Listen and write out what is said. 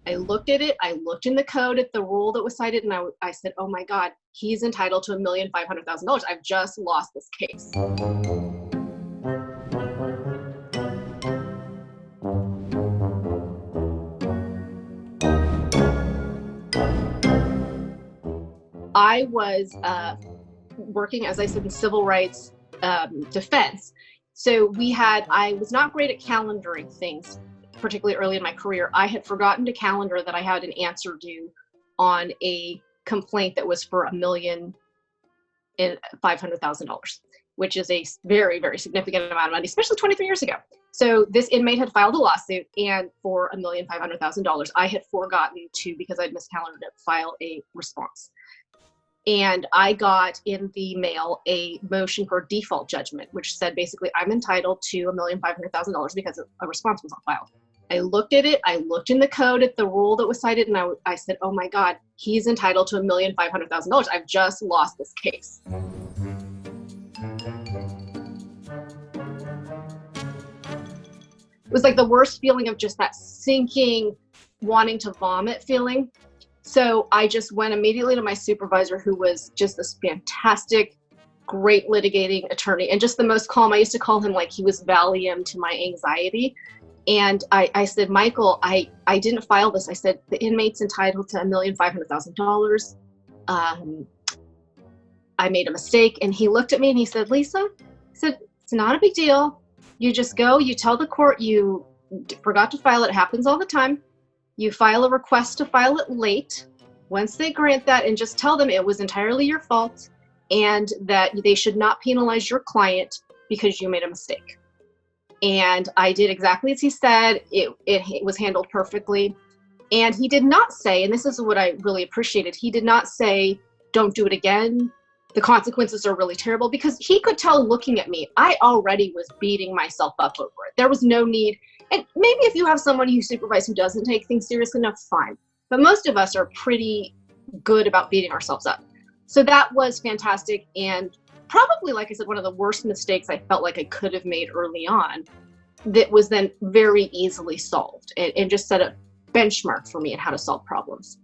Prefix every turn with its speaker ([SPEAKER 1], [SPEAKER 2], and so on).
[SPEAKER 1] I looked at it. I looked in the code at the rule that was cited, and I said, oh my God, he's entitled to $1,500,000. I've just lost this case. I was working, as I said, in civil rights defense. So I was not great at calendaring things, particularly early in my career. I had forgotten to calendar that I had an answer due on a complaint that was for $1,500,000, which is a very, very significant amount of money, especially 23 years ago. So this inmate had filed a lawsuit, and for $1,500,000, I had forgotten to, because I'd miscalendared it, file a response. And I got in the mail a motion for default judgment, which said basically I'm entitled to $1,500,000 because a response was not filed. I looked at it. I looked in the code at the rule that was cited, and I said, oh my God, he's entitled to $1,500,000. I've just lost this case. It was like the worst feeling of just that sinking, wanting to vomit feeling. So I just went immediately to my supervisor, who was just this fantastic, great litigating attorney, and just the most calm. I used to call him like he was Valium to my anxiety. And I said, Michael, I didn't file this. I said, the inmate's entitled to $1,500,000. I made a mistake. And he looked at me and he said, Lisa, he said, it's not a big deal. You just go, you tell the court you forgot to file it. It happens all the time. You file a request to file it late. Once they grant that, and just tell them it was entirely your fault and that they should not penalize your client because you made a mistake. And I did exactly as he said. It was handled perfectly. And he did not say, and this is what I really appreciated, he did not say, don't do it again. The consequences are really terrible, because he could tell looking at me, I already was beating myself up over it. There was no need. And maybe if you have someone you supervise who doesn't take things seriously enough, fine. But most of us are pretty good about beating ourselves up. So that was fantastic. And probably, like I said, one of the worst mistakes I felt like I could have made early on, that was then very easily solved, and just set a benchmark for me in how to solve problems.